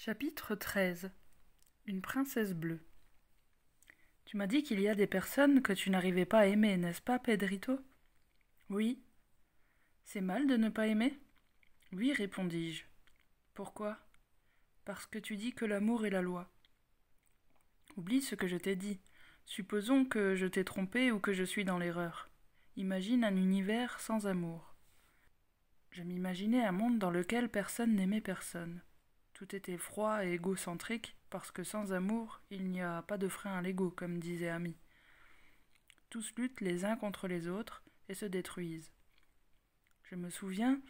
Chapitre 13. Une princesse bleue. Tu m'as dit qu'il y a des personnes que tu n'arrivais pas à aimer, n'est-ce pas, Pedrito? Oui. C'est mal de ne pas aimer? Oui, répondis-je. Pourquoi? Parce que tu dis que l'amour est la loi. Oublie ce que je t'ai dit. Supposons que je t'ai trompé ou que je suis dans l'erreur. Imagine un univers sans amour. Je m'imaginais un monde dans lequel personne n'aimait personne. Tout était froid et égocentrique, parce que sans amour, il n'y a pas de frein à l'ego, comme disait Ami. Tous luttent les uns contre les autres et se détruisent. Je me souviens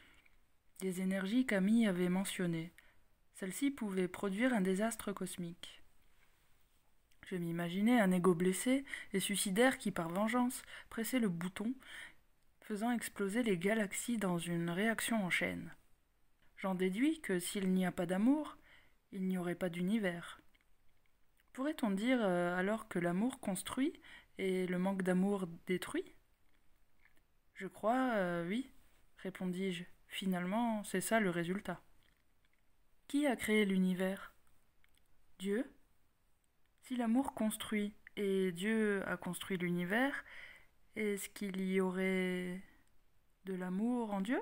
des énergies qu'Ami avait mentionnées. Celles-ci pouvaient produire un désastre cosmique. Je m'imaginais un ego blessé et suicidaire qui, par vengeance, pressait le bouton, faisant exploser les galaxies dans une réaction en chaîne. J'en déduis que s'il n'y a pas d'amour, il n'y aurait pas d'univers. Pourrait-on dire alors que l'amour construit et le manque d'amour détruit? Je crois, oui, répondis-je. Finalement, c'est ça le résultat. Qui a créé l'univers? Dieu. Si l'amour construit et Dieu a construit l'univers, est-ce qu'il y aurait de l'amour en Dieu?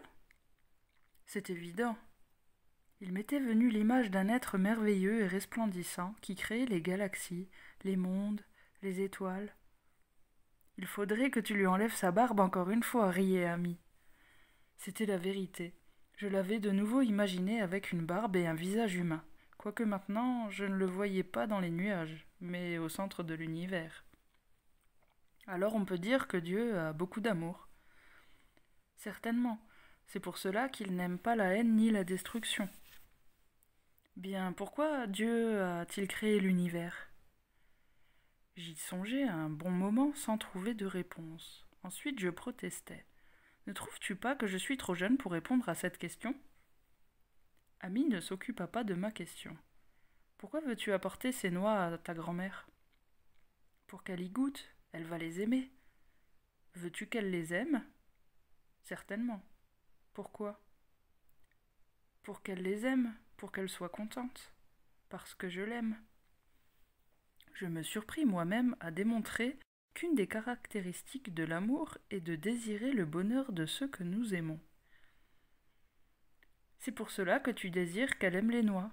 C'est évident. Il m'était venu l'image d'un être merveilleux et resplendissant qui créait les galaxies, les mondes, les étoiles. Il faudrait que tu lui enlèves sa barbe encore une fois, riait Ami. C'était la vérité. Je l'avais de nouveau imaginé avec une barbe et un visage humain, quoique maintenant je ne le voyais pas dans les nuages, mais au centre de l'univers. Alors on peut dire que Dieu a beaucoup d'amour. Certainement, c'est pour cela qu'il n'aime pas la haine ni la destruction. Bien, pourquoi Dieu a-t-il créé l'univers? J'y songeais un bon moment sans trouver de réponse. Ensuite je protestai. Ne trouves-tu pas que je suis trop jeune pour répondre à cette question? Ami ne s'occupa pas de ma question. Pourquoi veux-tu apporter ces noix à ta grand-mère? Pour qu'elle y goûte, elle va les aimer. Veux-tu qu'elle les aime? Certainement. Pourquoi? Pour qu'elle les aime, pour qu'elle soit contente. Parce que je l'aime. Je me surpris moi-même à démontrer qu'une des caractéristiques de l'amour est de désirer le bonheur de ceux que nous aimons. C'est pour cela que tu désires qu'elle aime les noix,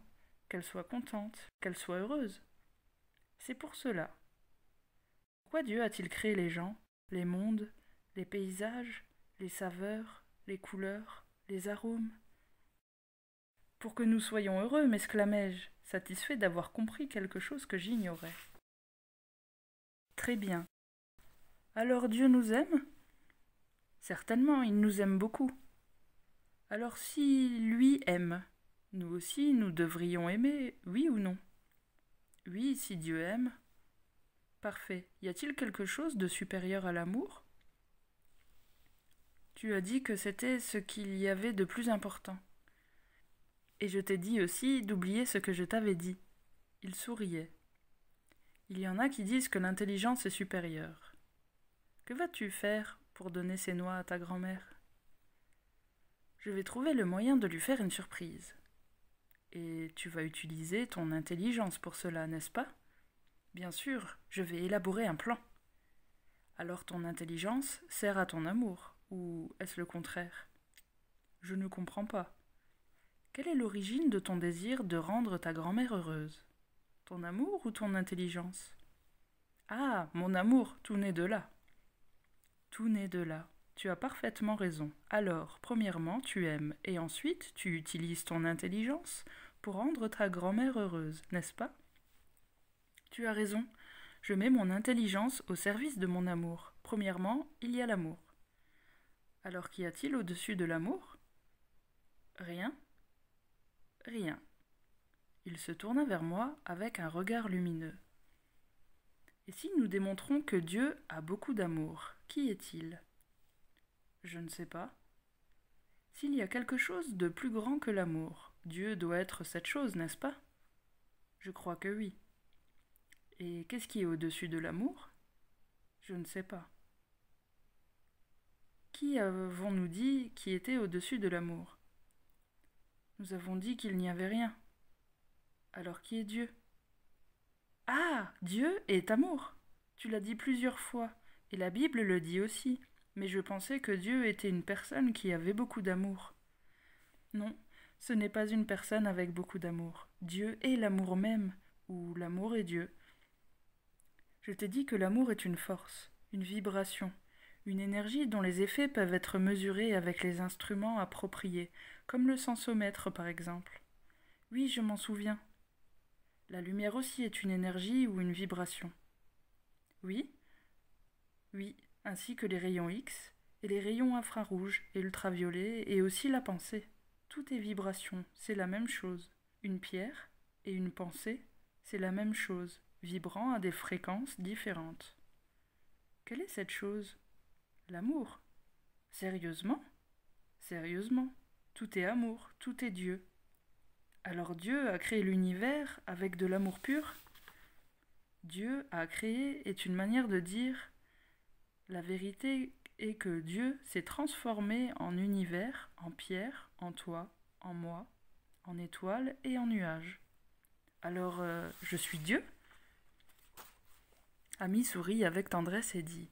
qu'elle soit contente, qu'elle soit heureuse. C'est pour cela. Pourquoi Dieu a-t-il créé les gens, les mondes, les paysages, les saveurs, les couleurs, les arômes? Pour que nous soyons heureux, m'exclamai-je, satisfait d'avoir compris quelque chose que j'ignorais. Très bien. Alors Dieu nous aime? Certainement, il nous aime beaucoup. Alors si lui aime, nous aussi nous devrions aimer, oui ou non? Oui, si Dieu aime. Parfait. Y a-t-il quelque chose de supérieur à l'amour? Tu as dit que c'était ce qu'il y avait de plus important. Et je t'ai dit aussi d'oublier ce que je t'avais dit. Il souriait. Il y en a qui disent que l'intelligence est supérieure. Que vas-tu faire pour donner ces noix à ta grand-mère? Je vais trouver le moyen de lui faire une surprise. Et tu vas utiliser ton intelligence pour cela, n'est-ce pas? Bien sûr, je vais élaborer un plan. Alors ton intelligence sert à ton amour, ou est-ce le contraire? Je ne comprends pas. Quelle est l'origine de ton désir de rendre ta grand-mère heureuse? Ton amour ou ton intelligence? Ah, mon amour, tout naît de là. Tout naît de là. Tu as parfaitement raison. Alors, premièrement, tu aimes, et ensuite, tu utilises ton intelligence pour rendre ta grand-mère heureuse, n'est-ce pas? Tu as raison. Je mets mon intelligence au service de mon amour. Premièrement, il y a l'amour. Alors qu'y a-t-il au-dessus de l'amour? Rien. Rien. Il se tourna vers moi avec un regard lumineux. Et si nous démontrons que Dieu a beaucoup d'amour, qui est-il? Je ne sais pas. S'il y a quelque chose de plus grand que l'amour, Dieu doit être cette chose, n'est-ce pas? Je crois que oui. Et qu'est-ce qui est au-dessus de l'amour? Je ne sais pas. Qui avons-nous dit qui était au-dessus de l'amour? Nous avons dit qu'il n'y avait rien. Alors qui est Dieu? Ah, Dieu est amour. Tu l'as dit plusieurs fois, et la Bible le dit aussi, mais je pensais que Dieu était une personne qui avait beaucoup d'amour. Non, ce n'est pas une personne avec beaucoup d'amour. Dieu est l'amour même, ou l'amour est Dieu. Je t'ai dit que l'amour est une force, une vibration, une énergie dont les effets peuvent être mesurés avec les instruments appropriés, comme le sensomètre par exemple. Oui, je m'en souviens. La lumière aussi est une énergie ou une vibration. Oui, oui, ainsi que les rayons X, et les rayons infrarouges et ultraviolets, et aussi la pensée. Tout est vibration, c'est la même chose. Une pierre et une pensée, c'est la même chose, vibrant à des fréquences différentes. Quelle est cette chose? L'amour. Sérieusement? Sérieusement. Tout est amour, tout est Dieu. Alors Dieu a créé l'univers avec de l'amour pur? Dieu a créé est une manière de dire la vérité est que Dieu s'est transformé en univers, en pierre, en toi, en moi, en étoile et en nuage. Alors, je suis Dieu? Ami sourit avec tendresse et dit: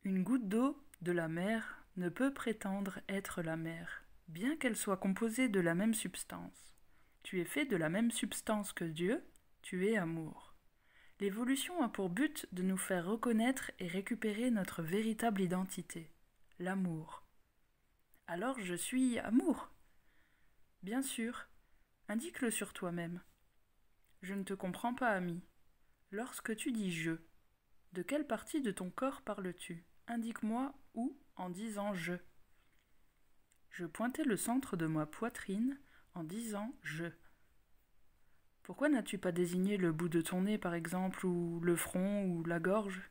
Une goutte d'eau de la mer ne peut prétendre être la mer, bien qu'elle soit composée de la même substance. Tu es fait de la même substance que Dieu, tu es amour. L'évolution a pour but de nous faire reconnaître et récupérer notre véritable identité, l'amour. Alors je suis amour. Bien sûr, indique-le sur toi-même. Je ne te comprends pas, ami. Lorsque tu dis je, de quelle partie de ton corps parles-tu? Indique-moi où en disant je. Je pointais le centre de ma poitrine en disant je. Pourquoi n'as-tu pas désigné le bout de ton nez, par exemple, ou le front, ou la gorge?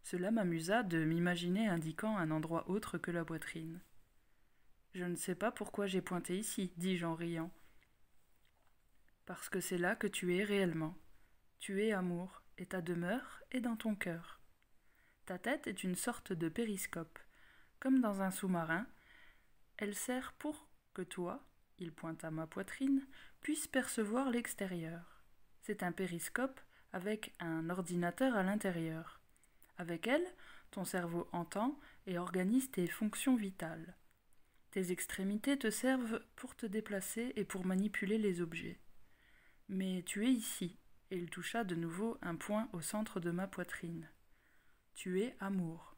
Cela m'amusa de m'imaginer indiquant un endroit autre que la poitrine. Je ne sais pas pourquoi j'ai pointé ici, dis-je en riant. Parce que c'est là que tu es réellement. Tu es amour, et ta demeure est dans ton cœur. Ta tête est une sorte de périscope. Comme dans un sous-marin, elle sert pour que toi, il pointe à ma poitrine, puisse percevoir l'extérieur. C'est un périscope avec un ordinateur à l'intérieur. Avec elle, ton cerveau entend et organise tes fonctions vitales. Tes extrémités te servent pour te déplacer et pour manipuler les objets. Mais tu es ici, et il toucha de nouveau un point au centre de ma poitrine. Tu es amour.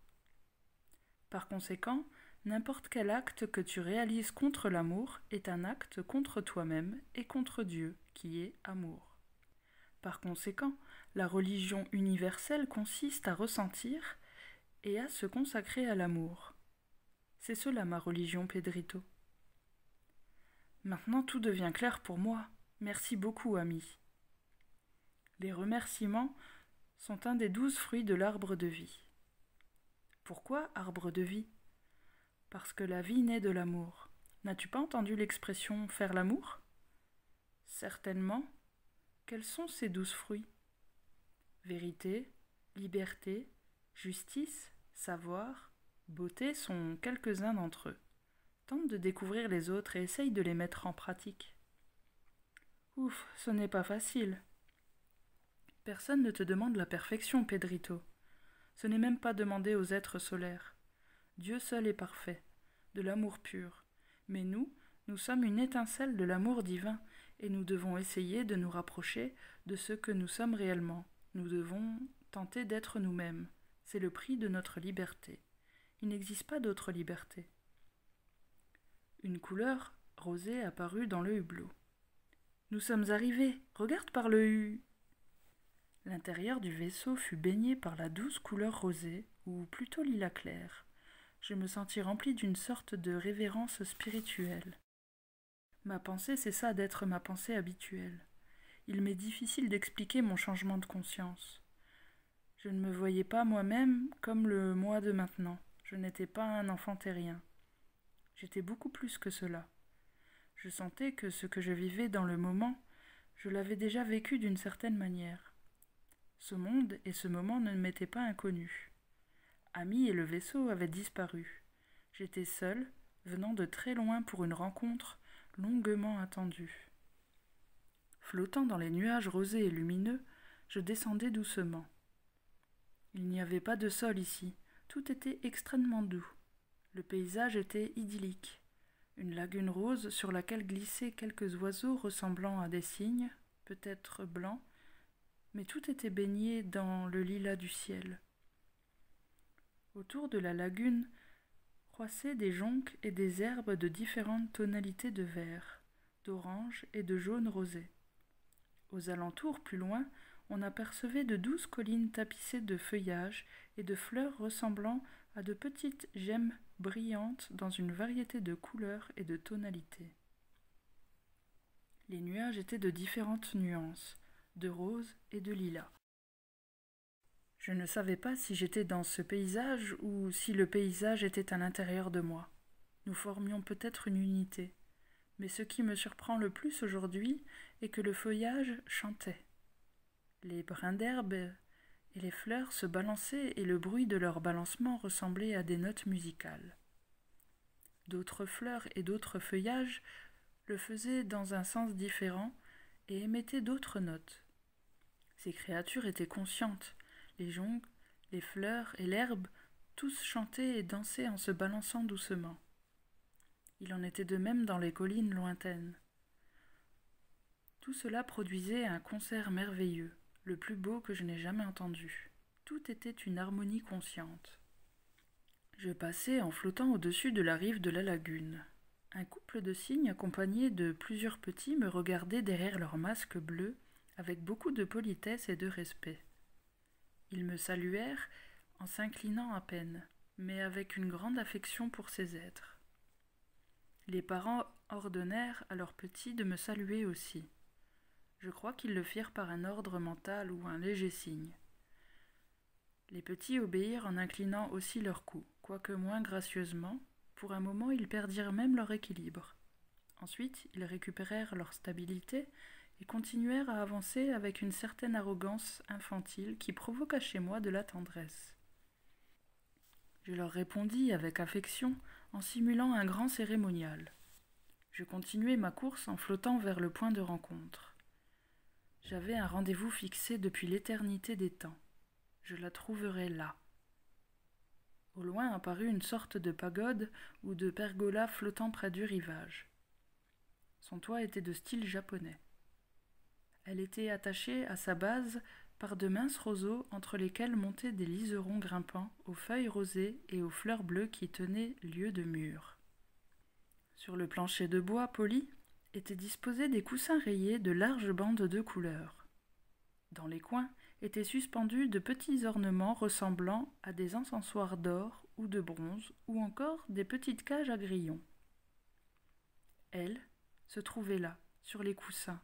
Par conséquent, n'importe quel acte que tu réalises contre l'amour est un acte contre toi-même et contre Dieu, qui est amour. Par conséquent, la religion universelle consiste à ressentir et à se consacrer à l'amour. C'est cela ma religion, Pedrito. Maintenant tout devient clair pour moi. Merci beaucoup, ami. Les remerciements sont un des 12 fruits de l'arbre de vie. Pourquoi arbre de vie? Parce que la vie naît de l'amour. N'as-tu pas entendu l'expression faire l'amour? Certainement. Quels sont ces 12 fruits? Vérité, liberté, justice, savoir, beauté sont quelques-uns d'entre eux. Tente de découvrir les autres et essaye de les mettre en pratique. Ouf, ce n'est pas facile. Personne ne te demande la perfection, Pedrito. Ce n'est même pas demandé aux êtres solaires. Dieu seul est parfait, de l'amour pur. Mais nous sommes une étincelle de l'amour divin, et nous devons essayer de nous rapprocher de ce que nous sommes réellement. Nous devons tenter d'être nous-mêmes. C'est le prix de notre liberté. Il n'existe pas d'autre liberté. Une couleur rosée apparut dans le hublot. Nous sommes arrivés, regarde par le hu. L'intérieur du vaisseau fut baigné par la douce couleur rosée, ou plutôt lilas clair. Je me sentis rempli d'une sorte de révérence spirituelle. Ma pensée cessa d'être ma pensée habituelle. Il m'est difficile d'expliquer mon changement de conscience. Je ne me voyais pas moi-même comme le moi de maintenant. Je n'étais pas un enfant terrien. J'étais beaucoup plus que cela. Je sentais que ce que je vivais dans le moment, je l'avais déjà vécu d'une certaine manière. Ce monde et ce moment ne m'étaient pas inconnus. Ami et le vaisseau avaient disparu. J'étais seul, venant de très loin pour une rencontre longuement attendue. Flottant dans les nuages rosés et lumineux, je descendais doucement. Il n'y avait pas de sol ici, tout était extrêmement doux. Le paysage était idyllique. Une lagune rose sur laquelle glissaient quelques oiseaux ressemblant à des cygnes, peut-être blancs, mais tout était baigné dans le lilas du ciel. Autour de la lagune croissaient des joncs et des herbes de différentes tonalités de vert, d'orange et de jaune rosé. Aux alentours, plus loin, on apercevait de douces collines tapissées de feuillages et de fleurs ressemblant à de petites gemmes brillantes dans une variété de couleurs et de tonalités. Les nuages étaient de différentes nuances, de rose et de lilas. Je ne savais pas si j'étais dans ce paysage ou si le paysage était à l'intérieur de moi. Nous formions peut-être une unité, mais ce qui me surprend le plus aujourd'hui est que le feuillage chantait. Les brins d'herbe et les fleurs se balançaient et le bruit de leur balancement ressemblait à des notes musicales. D'autres fleurs et d'autres feuillages le faisaient dans un sens différent et émettaient d'autres notes. Ces créatures étaient conscientes. Les joncs, les fleurs et l'herbe, tous chantaient et dansaient en se balançant doucement. Il en était de même dans les collines lointaines. Tout cela produisait un concert merveilleux, le plus beau que je n'ai jamais entendu. Tout était une harmonie consciente. Je passais en flottant au-dessus de la rive de la lagune. Un couple de cygnes accompagné de plusieurs petits me regardait derrière leur masque bleu avec beaucoup de politesse et de respect. Ils me saluèrent en s'inclinant à peine, mais avec une grande affection pour ces êtres. Les parents ordonnèrent à leurs petits de me saluer aussi. Je crois qu'ils le firent par un ordre mental ou un léger signe. Les petits obéirent en inclinant aussi leur cou, quoique moins gracieusement. Pour un moment, ils perdirent même leur équilibre. Ensuite, ils récupérèrent leur stabilité et continuèrent à avancer avec une certaine arrogance infantile qui provoqua chez moi de la tendresse. Je leur répondis avec affection en simulant un grand cérémonial. Je continuai ma course en flottant vers le point de rencontre. J'avais un rendez-vous fixé depuis l'éternité des temps. Je la trouverais là. Au loin apparut une sorte de pagode ou de pergola flottant près du rivage. Son toit était de style japonais. Elle était attachée à sa base par de minces roseaux entre lesquels montaient des liserons grimpants aux feuilles rosées et aux fleurs bleues qui tenaient lieu de mur. Sur le plancher de bois poli étaient disposés des coussins rayés de larges bandes de couleurs. Dans les coins étaient suspendus de petits ornements ressemblant à des encensoirs d'or ou de bronze ou encore des petites cages à grillons. Elle se trouvait là, sur les coussins,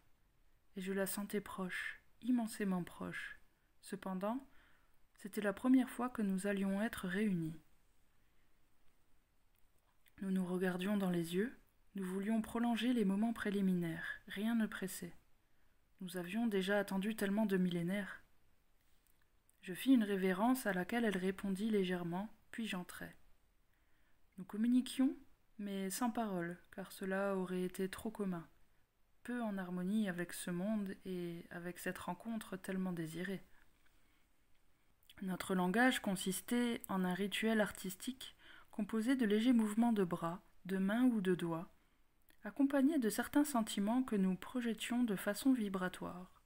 et je la sentais proche, immensément proche. Cependant, c'était la première fois que nous allions être réunis. Nous nous regardions dans les yeux, nous voulions prolonger les moments préliminaires, rien ne pressait. Nous avions déjà attendu tellement de millénaires. Je fis une révérence à laquelle elle répondit légèrement, puis j'entrai. Nous communiquions, mais sans parole, car cela aurait été trop commun, peu en harmonie avec ce monde et avec cette rencontre tellement désirée. Notre langage consistait en un rituel artistique composé de légers mouvements de bras, de mains ou de doigts, accompagnés de certains sentiments que nous projetions de façon vibratoire.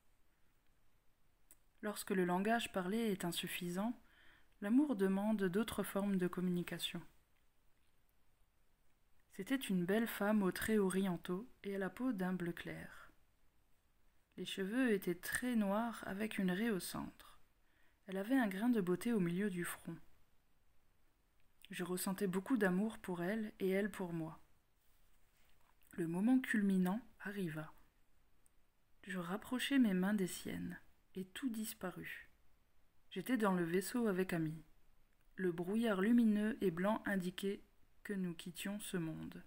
Lorsque le langage parlé est insuffisant, l'amour demande d'autres formes de communication. C'était une belle femme aux traits orientaux et à la peau d'un bleu clair. Les cheveux étaient très noirs avec une raie au centre. Elle avait un grain de beauté au milieu du front. Je ressentais beaucoup d'amour pour elle et elle pour moi. Le moment culminant arriva. Je rapprochai mes mains des siennes, et tout disparut. J'étais dans le vaisseau avec Amy. Le brouillard lumineux et blanc indiquait que nous quittions ce monde.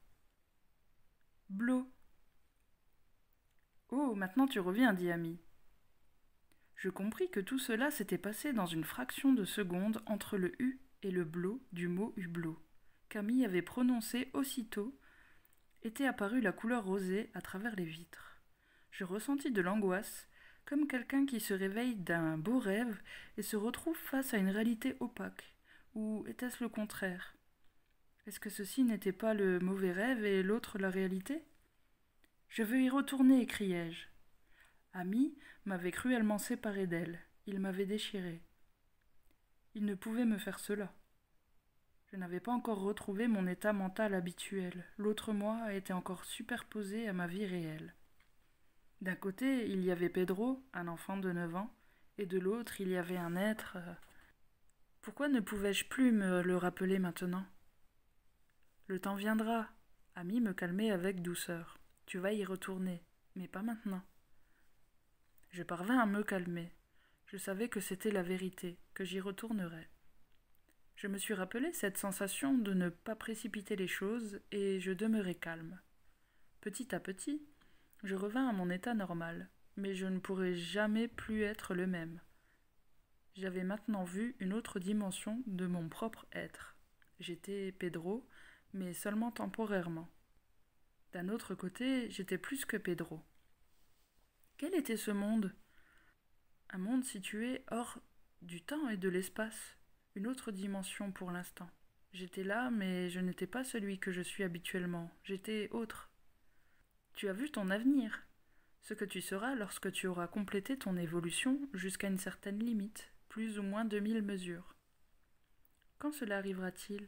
Blo. Oh, maintenant tu reviens, dit Amy. Je compris que tout cela s'était passé dans une fraction de seconde entre le U et le blo du mot hublot, qu'Amy avait prononcé aussitôt, était apparue la couleur rosée à travers les vitres. Je ressentis de l'angoisse, comme quelqu'un qui se réveille d'un beau rêve et se retrouve face à une réalité opaque. Ou était-ce le contraire? Est-ce que ceci n'était pas le mauvais rêve et l'autre la réalité? Je veux y retourner, criai-je. Ami m'avait cruellement séparé d'elle. Il m'avait déchiré. Il ne pouvait me faire cela. Je n'avais pas encore retrouvé mon état mental habituel. L'autre moi était encore superposé à ma vie réelle. D'un côté, il y avait Pedro, un enfant de 9 ans, et de l'autre, il y avait un être... Pourquoi ne pouvais-je plus me le rappeler maintenant? Le temps viendra. Ami me calmait avec douceur. Tu vas y retourner, mais pas maintenant. Je parvins à me calmer. Je savais que c'était la vérité, que j'y retournerais. Je me suis rappelé cette sensation de ne pas précipiter les choses et je demeurai calme. Petit à petit, je revins à mon état normal, mais je ne pourrais jamais plus être le même. J'avais maintenant vu une autre dimension de mon propre être. J'étais Pedro, mais seulement temporairement. D'un autre côté, j'étais plus que Pedro. Quel était ce monde? Un monde situé hors du temps et de l'espace, une autre dimension pour l'instant. J'étais là, mais je n'étais pas celui que je suis habituellement, j'étais autre. Tu as vu ton avenir, ce que tu seras lorsque tu auras complété ton évolution jusqu'à une certaine limite, plus ou moins 2000 mesures. Quand cela arrivera-t-il?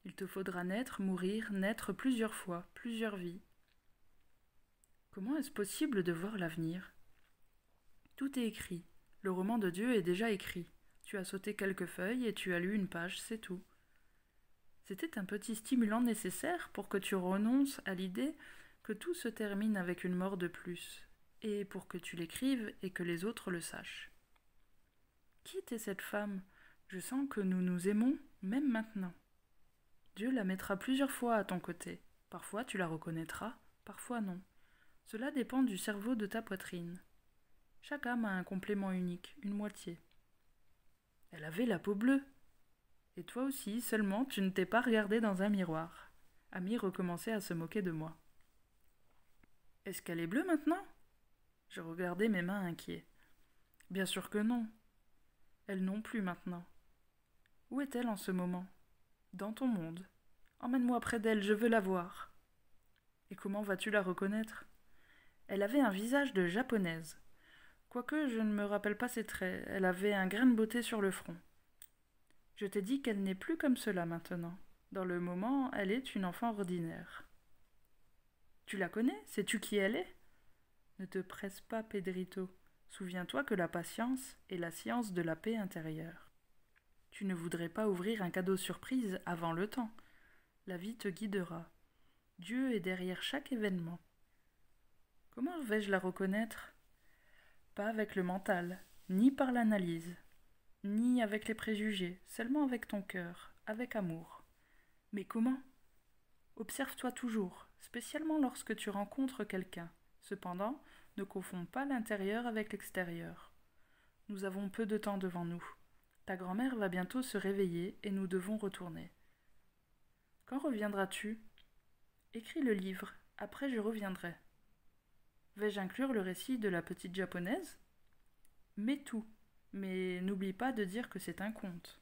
Il te faudra naître, mourir, naître plusieurs fois, plusieurs vies. Comment est-ce possible de voir l'avenir? Tout est écrit. Le roman de Dieu est déjà écrit. Tu as sauté quelques feuilles et tu as lu une page, c'est tout. C'était un petit stimulant nécessaire pour que tu renonces à l'idée que tout se termine avec une mort de plus, et pour que tu l'écrives et que les autres le sachent. Qui était cette femme? Je sens que nous nous aimons, même maintenant. Dieu la mettra plusieurs fois à ton côté. Parfois tu la reconnaîtras, parfois non. Cela dépend du cerveau de ta poitrine. Chaque âme a un complément unique, une moitié. Elle avait la peau bleue. Et toi aussi, seulement tu ne t'es pas regardé dans un miroir. Ami recommençait à se moquer de moi. Est-ce qu'elle est bleue maintenant? Je regardais mes mains inquiets. Bien sûr que non. Elle non plus maintenant. Où est-elle en ce moment? Dans ton monde. Emmène-moi près d'elle, je veux la voir. Et comment vas-tu la reconnaître? Elle avait un visage de japonaise. Quoique je ne me rappelle pas ses traits, elle avait un grain de beauté sur le front. Je t'ai dit qu'elle n'est plus comme cela maintenant. Dans le moment, elle est une enfant ordinaire. Tu la connais? Sais-tu qui elle est? Ne te presse pas, Pedrito. Souviens-toi que la patience est la science de la paix intérieure. Tu ne voudrais pas ouvrir un cadeau surprise avant le temps. La vie te guidera. Dieu est derrière chaque événement. Comment vais-je la reconnaître? Pas avec le mental, ni par l'analyse, ni avec les préjugés, seulement avec ton cœur, avec amour. Mais comment? Observe-toi toujours, spécialement lorsque tu rencontres quelqu'un. Cependant, ne confonds pas l'intérieur avec l'extérieur. Nous avons peu de temps devant nous. Ta grand-mère va bientôt se réveiller et nous devons retourner. Quand reviendras-tu? Écris le livre, après je reviendrai. Vais-je inclure le récit de la petite japonaise? Mets tout, mais n'oublie pas de dire que c'est un conte.